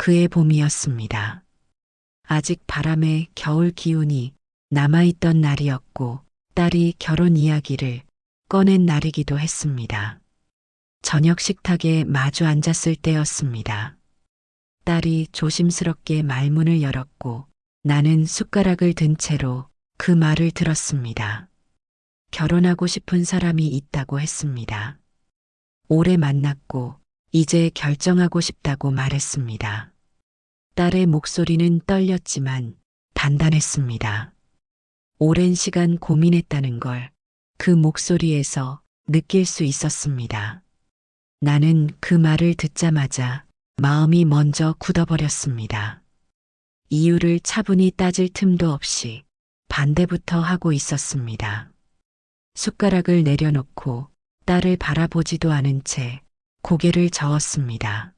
그의 봄이었습니다. 아직 바람에 겨울 기운이 남아있던 날이었고 딸이 결혼 이야기를 꺼낸 날이기도 했습니다. 저녁 식탁에 마주 앉았을 때였습니다. 딸이 조심스럽게 말문을 열었고 나는 숟가락을 든 채로 그 말을 들었습니다. 결혼하고 싶은 사람이 있다고 했습니다. 오래 만났고 이제 결정하고 싶다고 말했습니다. 딸의 목소리는 떨렸지만 단단했습니다. 오랜 시간 고민했다는 걸 그 목소리에서 느낄 수 있었습니다. 나는 그 말을 듣자마자 마음이 먼저 굳어버렸습니다. 이유를 차분히 따질 틈도 없이 반대부터 하고 있었습니다. 숟가락을 내려놓고 딸을 바라보지도 않은 채 고개를 저었습니다.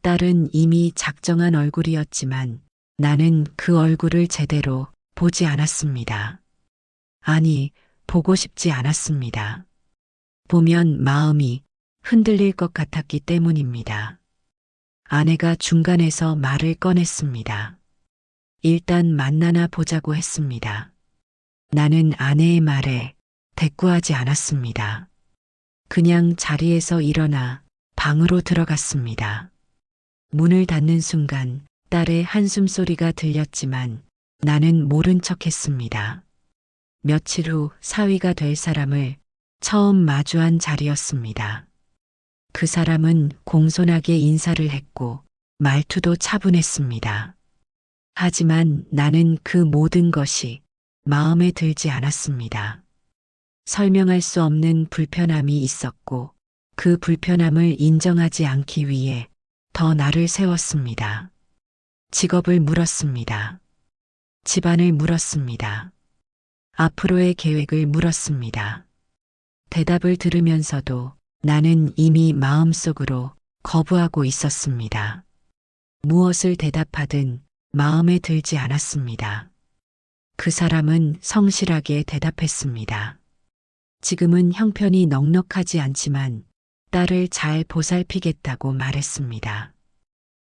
딸은 이미 작정한 얼굴이었지만 나는 그 얼굴을 제대로 보지 않았습니다. 아니, 보고 싶지 않았습니다. 보면 마음이 흔들릴 것 같았기 때문입니다. 아내가 중간에서 말을 꺼냈습니다. 일단 만나나 보자고 했습니다. 나는 아내의 말에 대꾸하지 않았습니다. 그냥 자리에서 일어나 방으로 들어갔습니다. 문을 닫는 순간 딸의 한숨 소리가 들렸지만 나는 모른 척 했습니다. 며칠 후 사위가 될 사람을 처음 마주한 자리였습니다. 그 사람은 공손하게 인사를 했고 말투도 차분했습니다. 하지만 나는 그 모든 것이 마음에 들지 않았습니다. 설명할 수 없는 불편함이 있었고 그 불편함을 인정하지 않기 위해 더 나를 세웠습니다. 직업을 물었습니다. 집안을 물었습니다. 앞으로의 계획을 물었습니다. 대답을 들으면서도 나는 이미 마음속으로 거부하고 있었습니다. 무엇을 대답하든 마음에 들지 않았습니다. 그 사람은 성실하게 대답했습니다. 지금은 형편이 넉넉하지 않지만 딸을 잘 보살피겠다고 말했습니다.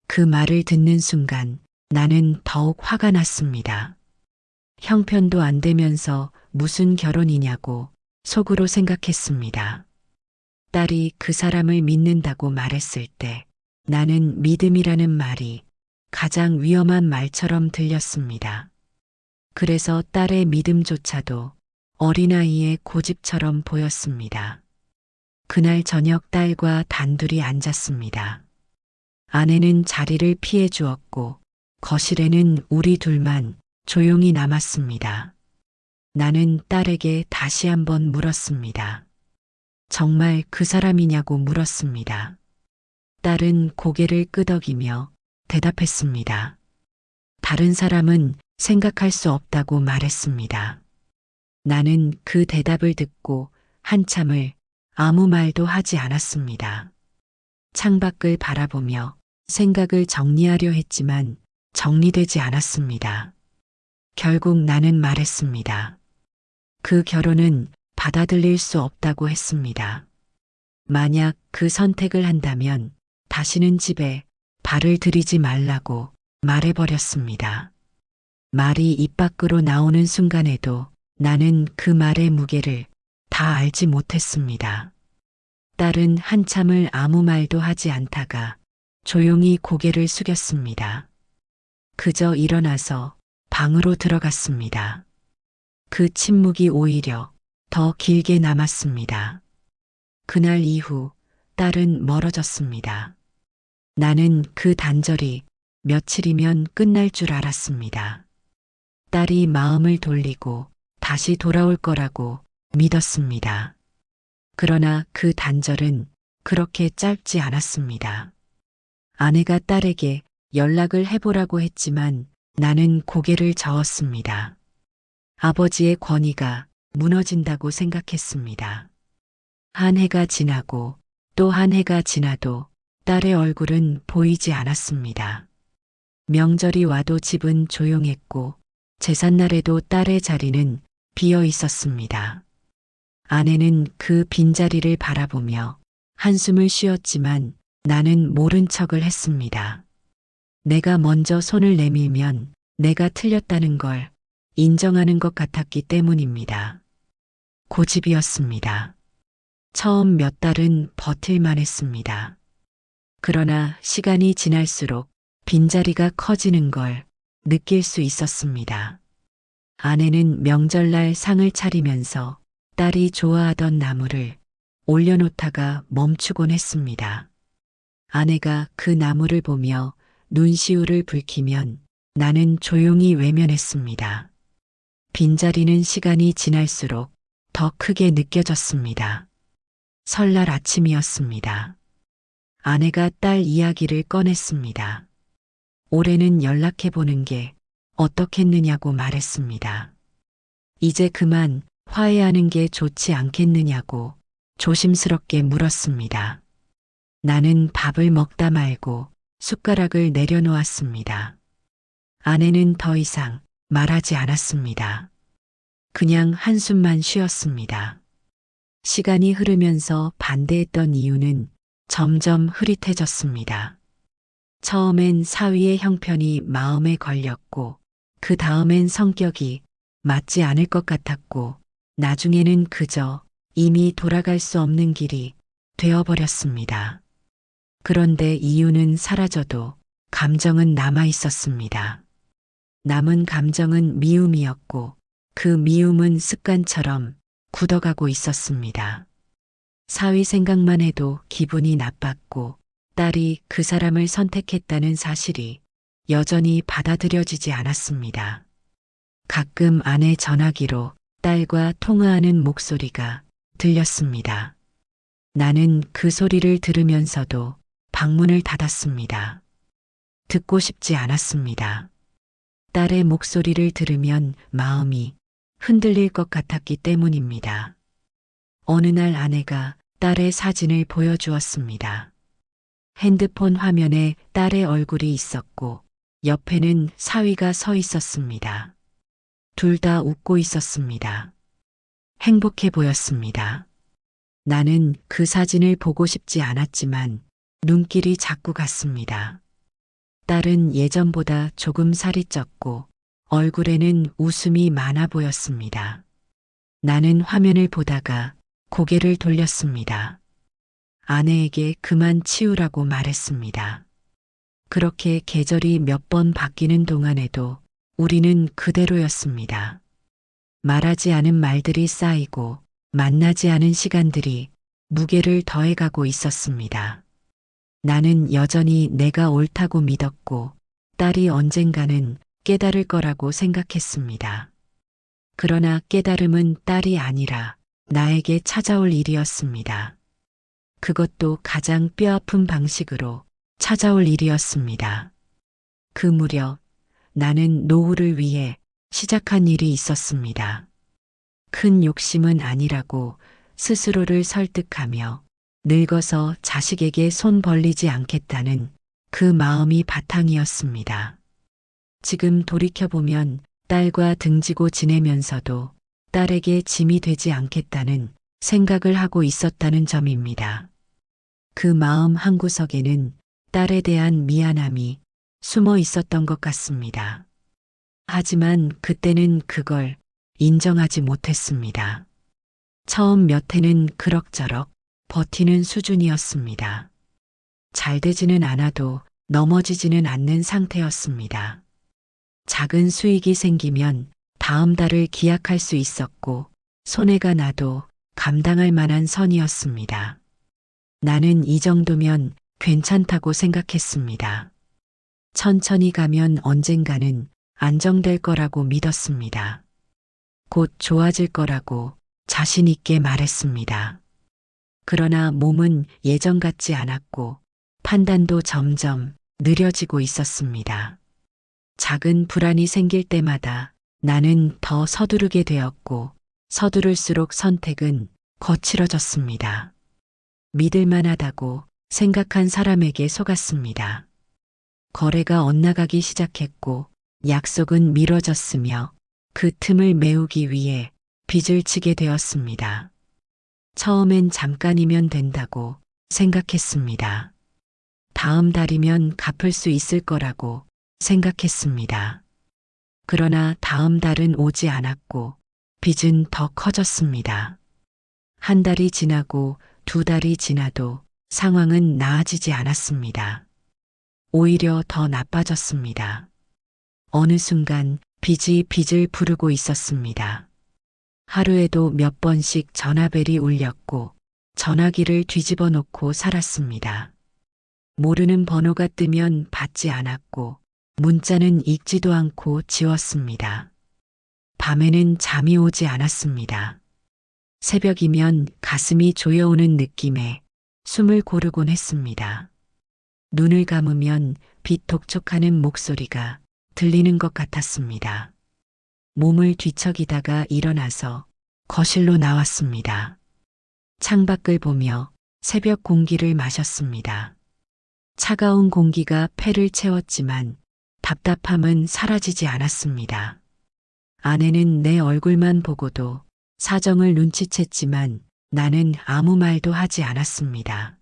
그 말을 듣는 순간 나는 더욱 화가 났습니다. 형편도 안 되면서 무슨 결혼이냐고 속으로 생각했습니다. 딸이 그 사람을 믿는다고 말했을 때 나는 믿음이라는 말이 가장 위험한 말처럼 들렸습니다. 그래서 딸의 믿음조차도 어린아이의 고집처럼 보였습니다. 그날 저녁 딸과 단둘이 앉았습니다. 아내는 자리를 피해 주었고 거실에는 우리 둘만 조용히 남았습니다. 나는 딸에게 다시 한번 물었습니다. 정말 그 사람이냐고 물었습니다. 딸은 고개를 끄덕이며 대답했습니다. 다른 사람은 생각할 수 없다고 말했습니다. 나는 그 대답을 듣고 한참을 아무 말도 하지 않았습니다. 창밖을 바라보며 생각을 정리하려 했지만 정리되지 않았습니다. 결국 나는 말했습니다. 그 결혼은 받아들일 수 없다고 했습니다. 만약 그 선택을 한다면 다시는 집에 발을 들이지 말라고 말해버렸습니다. 말이 입 밖으로 나오는 순간에도 나는 그 말의 무게를 다 알지 못했습니다. 딸은 한참을 아무 말도 하지 않다가 조용히 고개를 숙였습니다. 그저 일어나서 방으로 들어갔습니다. 그 침묵이 오히려 더 길게 남았습니다. 그날 이후 딸은 멀어졌습니다. 나는 그 단절이 며칠이면 끝날 줄 알았습니다. 딸이 마음을 돌리고 다시 돌아올 거라고 믿었습니다. 그러나 그 단절은 그렇게 짧지 않았습니다. 아내가 딸에게 연락을 해보라고 했지만 나는 고개를 저었습니다. 아버지의 권위가 무너진다고 생각했습니다. 한 해가 지나고 또 한 해가 지나도 딸의 얼굴은 보이지 않았습니다. 명절이 와도 집은 조용했고 제삿날에도 딸의 자리는 비어 있었습니다. 아내는 그 빈자리를 바라보며 한숨을 쉬었지만 나는 모른 척을 했습니다. 내가 먼저 손을 내밀면 내가 틀렸다는 걸 인정하는 것 같았기 때문입니다. 고집이었습니다. 처음 몇 달은 버틸만 했습니다. 그러나 시간이 지날수록 빈자리가 커지는 걸 느낄 수 있었습니다. 아내는 명절날 상을 차리면서 딸이 좋아하던 나무를 올려놓다가 멈추곤 했습니다. 아내가 그 나무를 보며 눈시울을 붉히면 나는 조용히 외면했습니다. 빈자리는 시간이 지날수록 더 크게 느껴졌습니다. 설날 아침이었습니다. 아내가 딸 이야기를 꺼냈습니다. 올해는 연락해보는 게 어떻겠느냐고 말했습니다. 이제 그만 화해하는 게 좋지 않겠느냐고 조심스럽게 물었습니다. 나는 밥을 먹다 말고 숟가락을 내려놓았습니다. 아내는 더 이상 말하지 않았습니다. 그냥 한숨만 쉬었습니다. 시간이 흐르면서 반대했던 이유는 점점 흐릿해졌습니다. 처음엔 사위의 형편이 마음에 걸렸고, 그 다음엔 성격이 맞지 않을 것 같았고, 나중에는 그저 이미 돌아갈 수 없는 길이 되어버렸습니다. 그런데 이유는 사라져도 감정은 남아 있었습니다. 남은 감정은 미움이었고, 그 미움은 습관처럼 굳어가고 있었습니다. 사위 생각만 해도 기분이 나빴고, 딸이 그 사람을 선택했다는 사실이 여전히 받아들여지지 않았습니다. 가끔 아내 전화기로 딸과 통화하는 목소리가 들렸습니다. 나는 그 소리를 들으면서도 방문을 닫았습니다. 듣고 싶지 않았습니다. 딸의 목소리를 들으면 마음이 흔들릴 것 같았기 때문입니다. 어느 날 아내가 딸의 사진을 보여주었습니다. 핸드폰 화면에 딸의 얼굴이 있었고 옆에는 사위가 서 있었습니다. 둘 다 웃고 있었습니다. 행복해 보였습니다. 나는 그 사진을 보고 싶지 않았지만 눈길이 자꾸 갔습니다. 딸은 예전보다 조금 살이 쪘고 얼굴에는 웃음이 많아 보였습니다. 나는 화면을 보다가 고개를 돌렸습니다. 아내에게 그만 치우라고 말했습니다. 그렇게 계절이 몇 번 바뀌는 동안에도 우리는 그대로였습니다. 말하지 않은 말들이 쌓이고 만나지 않은 시간들이 무게를 더해가고 있었습니다. 나는 여전히 내가 옳다고 믿었고 딸이 언젠가는 깨달을 거라고 생각했습니다. 그러나 깨달음은 딸이 아니라 나에게 찾아올 일이었습니다. 그것도 가장 뼈아픈 방식으로 찾아올 일이었습니다. 그 무렵 나는 노후를 위해 시작한 일이 있었습니다. 큰 욕심은 아니라고 스스로를 설득하며 늙어서 자식에게 손 벌리지 않겠다는 그 마음이 바탕이었습니다. 지금 돌이켜보면 딸과 등지고 지내면서도 딸에게 짐이 되지 않겠다는 생각을 하고 있었다는 점입니다. 그 마음 한구석에는 딸에 대한 미안함이 숨어 있었던 것 같습니다. 하지만 그때는 그걸 인정하지 못했습니다. 처음 몇 해는 그럭저럭 버티는 수준이었습니다. 잘 되지는 않아도 넘어지지는 않는 상태였습니다. 작은 수익이 생기면 다음 달을 기약할 수 있었고 손해가 나도 감당할 만한 선이었습니다. 나는 이 정도면 괜찮다고 생각했습니다. 천천히 가면 언젠가는 안정될 거라고 믿었습니다. 곧 좋아질 거라고 자신 있게 말했습니다. 그러나 몸은 예전 같지 않았고 판단도 점점 느려지고 있었습니다. 작은 불안이 생길 때마다 나는 더 서두르게 되었고 서두를수록 선택은 거칠어졌습니다. 믿을만하다고 생각한 사람에게 속았습니다. 거래가 엇나가기 시작했고 약속은 미뤄졌으며 그 틈을 메우기 위해 빚을 지게 되었습니다. 처음엔 잠깐이면 된다고 생각했습니다. 다음 달이면 갚을 수 있을 거라고 생각했습니다. 그러나 다음 달은 오지 않았고 빚은 더 커졌습니다. 한 달이 지나고 두 달이 지나도 상황은 나아지지 않았습니다. 오히려 더 나빠졌습니다. 어느 순간 빚이 빚을 부르고 있었습니다. 하루에도 몇 번씩 전화벨이 울렸고 전화기를 뒤집어 놓고 살았습니다. 모르는 번호가 뜨면 받지 않았고 문자는 읽지도 않고 지웠습니다. 밤에는 잠이 오지 않았습니다. 새벽이면 가슴이 조여오는 느낌에 숨을 고르곤 했습니다. 눈을 감으면 빛 독촉하는 목소리가 들리는 것 같았습니다. 몸을 뒤척이다가 일어나서 거실로 나왔습니다. 창밖을 보며 새벽 공기를 마셨습니다. 차가운 공기가 폐를 채웠지만 답답함은 사라지지 않았습니다. 아내는 내 얼굴만 보고도 사정을 눈치챘지만 나는 아무 말도 하지 않았습니다.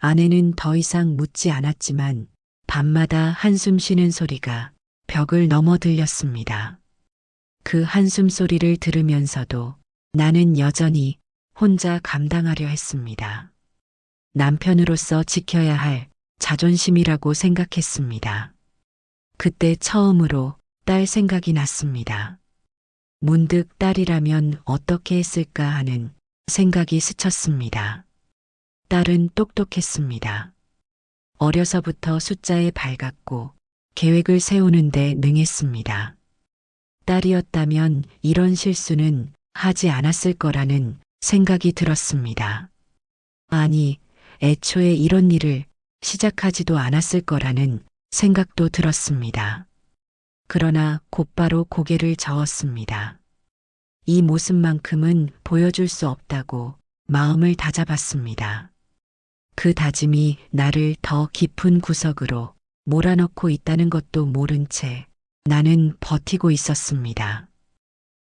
아내는 더 이상 묻지 않았지만 밤마다 한숨 쉬는 소리가 벽을 넘어 들렸습니다. 그 한숨 소리를 들으면서도 나는 여전히 혼자 감당하려 했습니다. 남편으로서 지켜야 할 자존심이라고 생각했습니다. 그때 처음으로 딸 생각이 났습니다. 문득 딸이라면 어떻게 했을까 하는 생각이 스쳤습니다. 딸은 똑똑했습니다. 어려서부터 숫자에 밝았고 계획을 세우는데 능했습니다. 딸이었다면 이런 실수는 하지 않았을 거라는 생각이 들었습니다. 아니, 애초에 이런 일을 시작하지도 않았을 거라는 생각도 들었습니다. 그러나 곧바로 고개를 저었습니다. 이 모습만큼은 보여줄 수 없다고 마음을 다잡았습니다. 그 다짐이 나를 더 깊은 구석으로 몰아넣고 있다는 것도 모른 채 나는 버티고 있었습니다.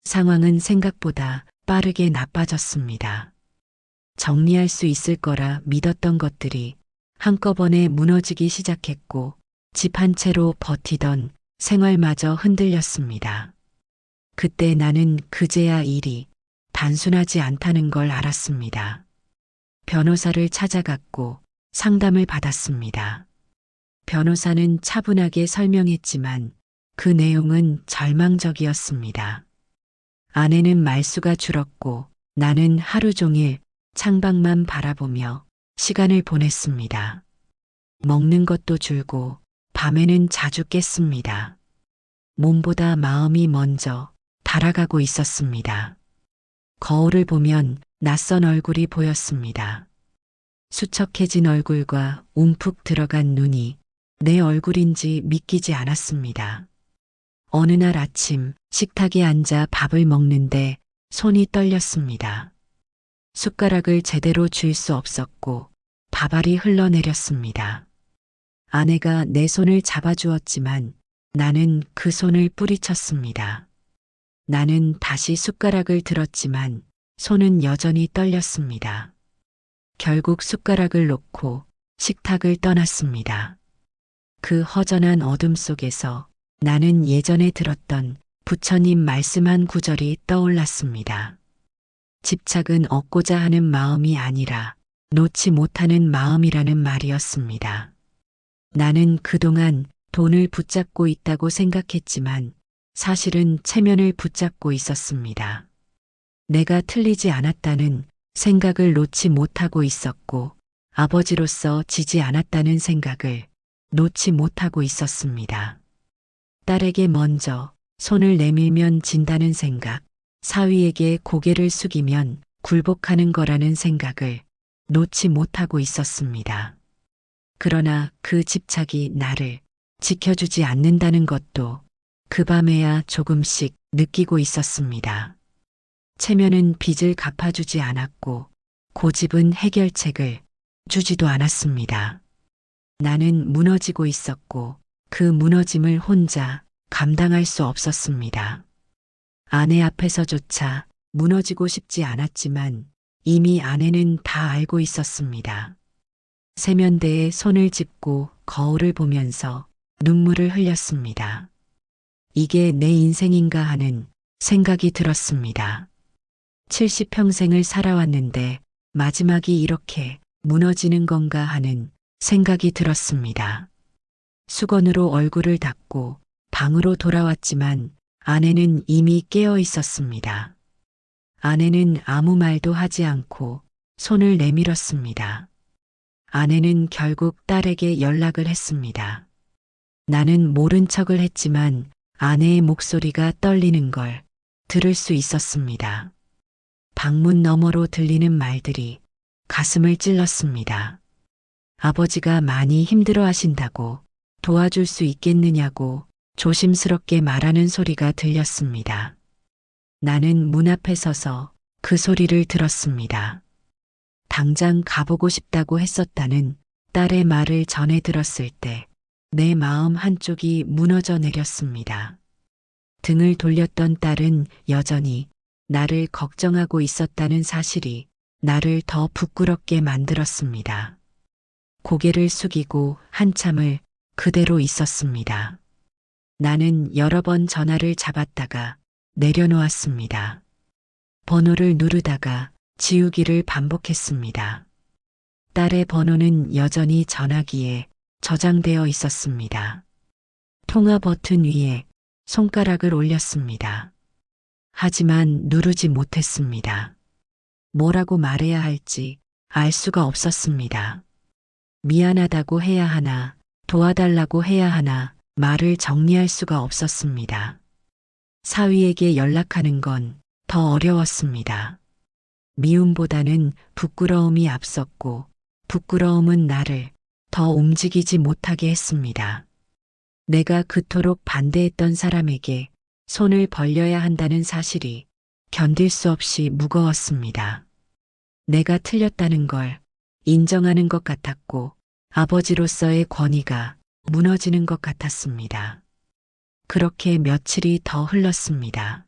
상황은 생각보다 빠르게 나빠졌습니다. 정리할 수 있을 거라 믿었던 것들이 한꺼번에 무너지기 시작했고 집 한 채로 버티던 생활마저 흔들렸습니다. 그때 나는 그제야 일이 단순하지 않다는 걸 알았습니다. 변호사를 찾아갔고 상담을 받았습니다. 변호사는 차분하게 설명했지만 그 내용은 절망적이었습니다. 아내는 말수가 줄었고 나는 하루 종일 창밖만 바라보며 시간을 보냈습니다. 먹는 것도 줄고 밤에는 자주 깼습니다. 몸보다 마음이 먼저 달아가고 있었습니다. 거울을 보면 낯선 얼굴이 보였습니다. 수척해진 얼굴과 움푹 들어간 눈이 내 얼굴인지 믿기지 않았습니다. 어느 날 아침 식탁에 앉아 밥을 먹는데 손이 떨렸습니다. 숟가락을 제대로 쥘 수 없었고 밥알이 흘러내렸습니다. 아내가 내 손을 잡아주었지만 나는 그 손을 뿌리쳤습니다. 나는 다시 숟가락을 들었지만 손은 여전히 떨렸습니다. 결국 숟가락을 놓고 식탁을 떠났습니다. 그 허전한 어둠 속에서 나는 예전에 들었던 부처님 말씀한 구절이 떠올랐습니다. 집착은 얻고자 하는 마음이 아니라 놓지 못하는 마음이라는 말이었습니다. 나는 그동안 돈을 붙잡고 있다고 생각했지만 사실은 체면을 붙잡고 있었습니다. 내가 틀리지 않았다는 생각을 놓지 못하고 있었고 아버지로서 지지 않았다는 생각을 놓지 못하고 있었습니다. 딸에게 먼저 손을 내밀면 진다는 생각, 사위에게 고개를 숙이면 굴복하는 거라는 생각을 놓지 못하고 있었습니다. 그러나 그 집착이 나를 지켜주지 않는다는 것도 그 밤에야 조금씩 느끼고 있었습니다. 체면은 빚을 갚아주지 않았고 고집은 해결책을 주지도 않았습니다. 나는 무너지고 있었고 그 무너짐을 혼자 감당할 수 없었습니다. 아내 앞에서조차 무너지고 싶지 않았지만 이미 아내는 다 알고 있었습니다. 세면대에 손을 짚고 거울을 보면서 눈물을 흘렸습니다. 이게 내 인생인가 하는 생각이 들었습니다. 70평생을 살아왔는데 마지막이 이렇게 무너지는 건가 하는 생각이 들었습니다. 수건으로 얼굴을 닦고 방으로 돌아왔지만 아내는 이미 깨어 있었습니다. 아내는 아무 말도 하지 않고 손을 내밀었습니다. 아내는 결국 딸에게 연락을 했습니다. 나는 모른 척을 했지만 아내의 목소리가 떨리는 걸 들을 수 있었습니다. 방문 너머로 들리는 말들이 가슴을 찔렀습니다. 아버지가 많이 힘들어 하신다고 도와줄 수 있겠느냐고 조심스럽게 말하는 소리가 들렸습니다. 나는 문 앞에 서서 그 소리를 들었습니다. 당장 가보고 싶다고 했었다는 딸의 말을 전해 들었을 때 내 마음 한쪽이 무너져 내렸습니다. 등을 돌렸던 딸은 여전히 나를 걱정하고 있었다는 사실이 나를 더 부끄럽게 만들었습니다. 고개를 숙이고 한참을 그대로 있었습니다. 나는 여러 번 전화를 잡았다가 내려놓았습니다. 번호를 누르다가 지우기를 반복했습니다. 딸의 번호는 여전히 전화기에 저장되어 있었습니다. 통화 버튼 위에 손가락을 올렸습니다. 하지만 누르지 못했습니다. 뭐라고 말해야 할지 알 수가 없었습니다. 미안하다고 해야 하나, 도와달라고 해야 하나, 말을 정리할 수가 없었습니다. 사위에게 연락하는 건 더 어려웠습니다. 미움보다는 부끄러움이 앞섰고, 부끄러움은 나를 더 움직이지 못하게 했습니다. 내가 그토록 반대했던 사람에게 손을 벌려야 한다는 사실이 견딜 수 없이 무거웠습니다. 내가 틀렸다는 걸 인정하는 것 같았고 아버지로서의 권위가 무너지는 것 같았습니다. 그렇게 며칠이 더 흘렀습니다.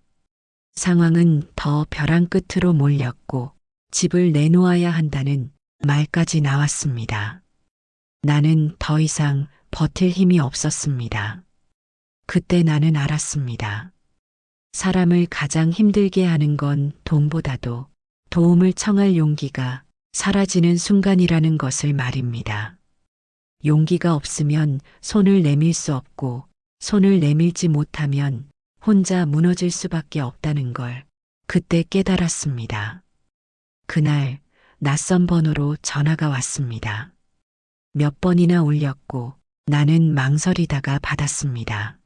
상황은 더 벼랑 끝으로 몰렸고 집을 내놓아야 한다는 말까지 나왔습니다. 나는 더 이상 버틸 힘이 없었습니다. 그때 나는 알았습니다. 사람을 가장 힘들게 하는 건 돈보다도 도움을 청할 용기가 사라지는 순간이라는 것을 말입니다. 용기가 없으면 손을 내밀 수 없고 손을 내밀지 못하면 혼자 무너질 수밖에 없다는 걸 그때 깨달았습니다. 그날 낯선 번호로 전화가 왔습니다. 몇 번이나 울렸고 나는 망설이다가 받았습니다.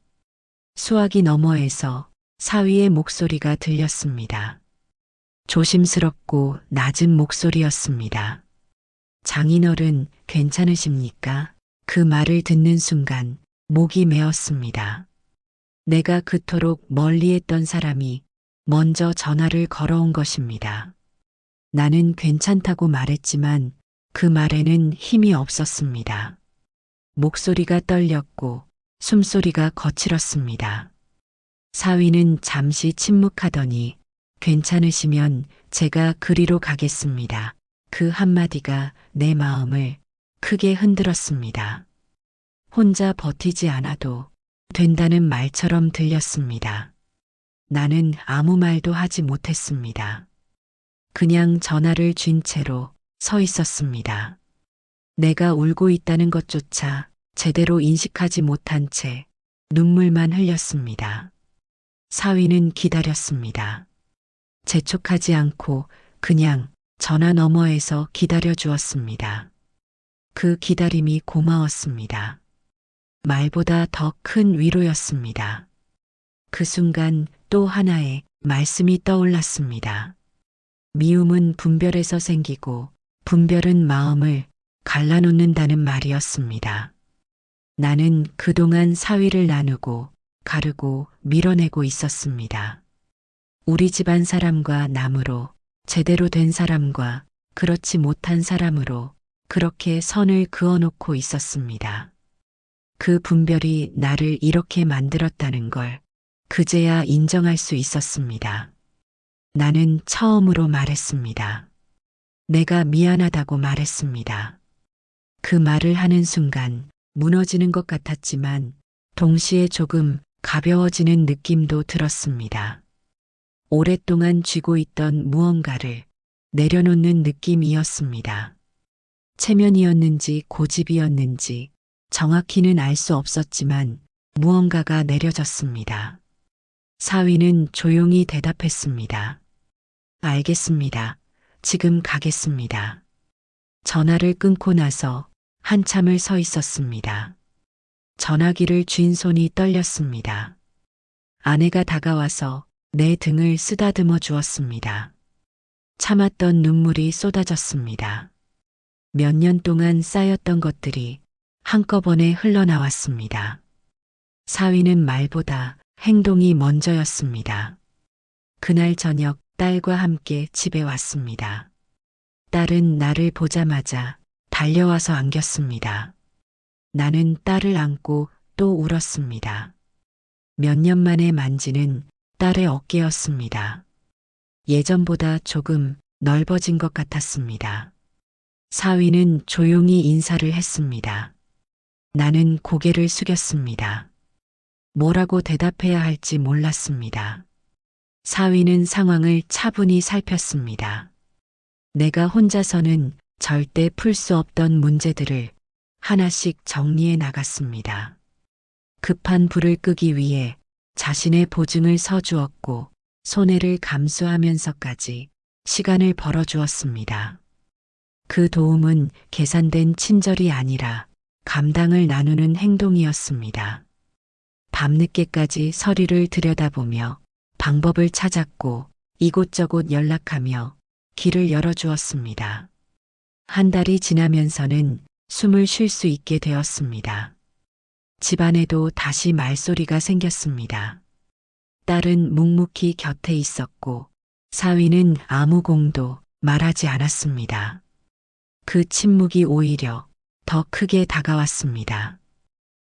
수화기 너머에서 사위의 목소리가 들렸습니다. 조심스럽고 낮은 목소리였습니다. 장인어른 괜찮으십니까? 그 말을 듣는 순간 목이 메었습니다. 내가 그토록 멀리했던 사람이 먼저 전화를 걸어온 것입니다. 나는 괜찮다고 말했지만 그 말에는 힘이 없었습니다. 목소리가 떨렸고 숨소리가 거칠었습니다. 사위는 잠시 침묵하더니 괜찮으시면 제가 그리로 가겠습니다. 그 한마디가 내 마음을 크게 흔들었습니다. 혼자 버티지 않아도 된다는 말처럼 들렸습니다. 나는 아무 말도 하지 못했습니다. 그냥 전화를 쥔 채로 서 있었습니다. 내가 울고 있다는 것조차 제대로 인식하지 못한 채 눈물만 흘렸습니다. 사위는 기다렸습니다. 재촉하지 않고 그냥 전화 너머에서 기다려 주었습니다. 그 기다림이 고마웠습니다. 말보다 더 큰 위로였습니다. 그 순간 또 하나의 말씀이 떠올랐습니다. 미움은 분별에서 생기고 분별은 마음을 갈라놓는다는 말이었습니다. 나는 그동안 사위를 나누고 가르고 밀어내고 있었습니다. 우리 집안 사람과 남으로, 제대로 된 사람과 그렇지 못한 사람으로 그렇게 선을 그어놓고 있었습니다. 그 분별이 나를 이렇게 만들었다는 걸 그제야 인정할 수 있었습니다. 나는 처음으로 말했습니다. 내가 미안하다고 말했습니다. 그 말을 하는 순간 무너지는 것 같았지만 동시에 조금 가벼워지는 느낌도 들었습니다. 오랫동안 쥐고 있던 무언가를 내려놓는 느낌이었습니다. 체면이었는지 고집이었는지 정확히는 알 수 없었지만 무언가가 내려졌습니다. 사위는 조용히 대답했습니다. 알겠습니다. 지금 가겠습니다. 전화를 끊고 나서 한참을 서 있었습니다. 전화기를 쥔 손이 떨렸습니다. 아내가 다가와서 내 등을 쓰다듬어 주었습니다. 참았던 눈물이 쏟아졌습니다. 몇 년 동안 쌓였던 것들이 한꺼번에 흘러나왔습니다. 사위는 말보다 행동이 먼저였습니다. 그날 저녁 딸과 함께 집에 왔습니다. 딸은 나를 보자마자 달려와서 안겼습니다. 나는 딸을 안고 또 울었습니다. 몇 년 만에 만지는 딸의 어깨였습니다. 예전보다 조금 넓어진 것 같았습니다. 사위는 조용히 인사를 했습니다. 나는 고개를 숙였습니다. 뭐라고 대답해야 할지 몰랐습니다. 사위는 상황을 차분히 살폈습니다. 내가 혼자서는 절대 풀 수 없던 문제들을 하나씩 정리해 나갔습니다. 급한 불을 끄기 위해 자신의 보증을 서주었고 손해를 감수하면서까지 시간을 벌어주었습니다. 그 도움은 계산된 친절이 아니라 감당을 나누는 행동이었습니다. 밤늦게까지 서류를 들여다보며 방법을 찾았고 이곳저곳 연락하며 길을 열어주었습니다. 한 달이 지나면서는 숨을 쉴 수 있게 되었습니다. 집안에도 다시 말소리가 생겼습니다. 딸은 묵묵히 곁에 있었고 사위는 아무 공도 말하지 않았습니다. 그 침묵이 오히려 더 크게 다가왔습니다.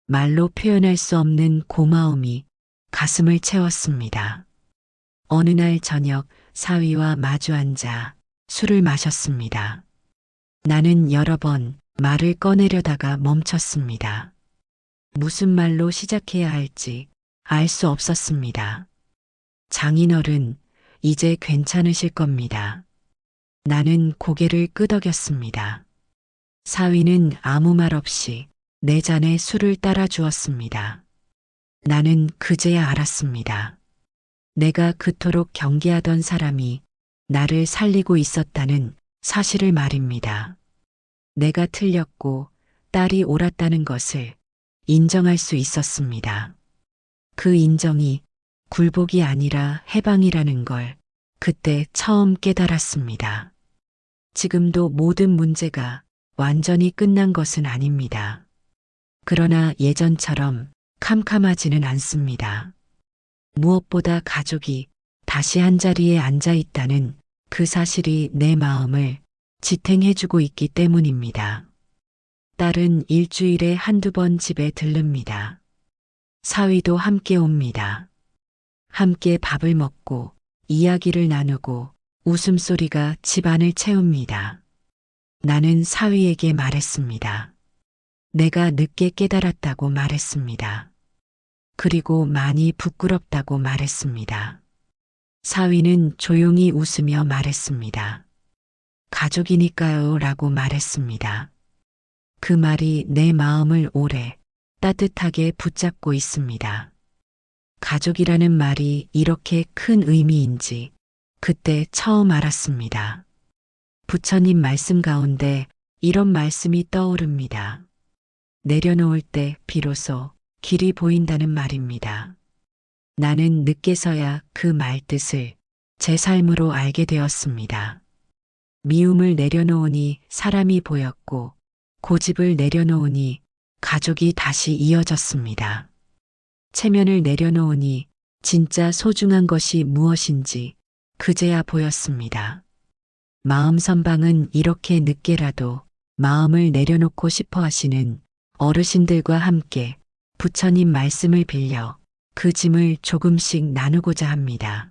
말로 표현할 수 없는 고마움이 가슴을 채웠습니다. 어느 날 저녁 사위와 마주 앉아 술을 마셨습니다. 나는 여러 번 말을 꺼내려다가 멈췄습니다. 무슨 말로 시작해야 할지 알 수 없었습니다. 장인어른, 이제 괜찮으실 겁니다. 나는 고개를 끄덕였습니다. 사위는 아무 말 없이 내 잔에 술을 따라 주었습니다. 나는 그제야 알았습니다. 내가 그토록 경계하던 사람이 나를 살리고 있었다는 사실을 말입니다. 내가 틀렸고 딸이 옳았다는 것을 인정할 수 있었습니다. 그 인정이 굴복이 아니라 해방이라는 걸 그때 처음 깨달았습니다. 지금도 모든 문제가 완전히 끝난 것은 아닙니다. 그러나 예전처럼 캄캄하지는 않습니다. 무엇보다 가족이 다시 한자리에 앉아 있다는 그 사실이 내 마음을 지탱해주고 있기 때문입니다. 딸은 일주일에 한두 번 집에 들릅니다. 사위도 함께 옵니다. 함께 밥을 먹고 이야기를 나누고 웃음소리가 집안을 채웁니다. 나는 사위에게 말했습니다. 내가 늦게 깨달았다고 말했습니다. 그리고 많이 부끄럽다고 말했습니다. 사위는 조용히 웃으며 말했습니다. 가족이니까요 라고 말했습니다. 그 말이 내 마음을 오래 따뜻하게 붙잡고 있습니다. 가족이라는 말이 이렇게 큰 의미인지 그때 처음 알았습니다. 부처님 말씀 가운데 이런 말씀이 떠오릅니다. 내려놓을 때 비로소 길이 보인다는 말입니다. 나는 늦게서야 그 말 뜻을 제 삶으로 알게 되었습니다. 미움을 내려놓으니 사람이 보였고 고집을 내려놓으니 가족이 다시 이어졌습니다. 체면을 내려놓으니 진짜 소중한 것이 무엇인지 그제야 보였습니다. 마음 선방은 이렇게 늦게라도 마음을 내려놓고 싶어 하시는 어르신들과 함께 부처님 말씀을 빌려 그 짐을 조금씩 나누고자 합니다.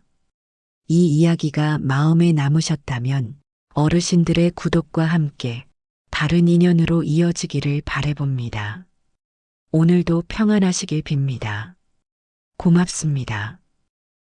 이 이야기가 마음에 남으셨다면 어르신들의 구독과 함께 다른 인연으로 이어지기를 바라봅니다. 오늘도 평안하시길 빕니다. 고맙습니다.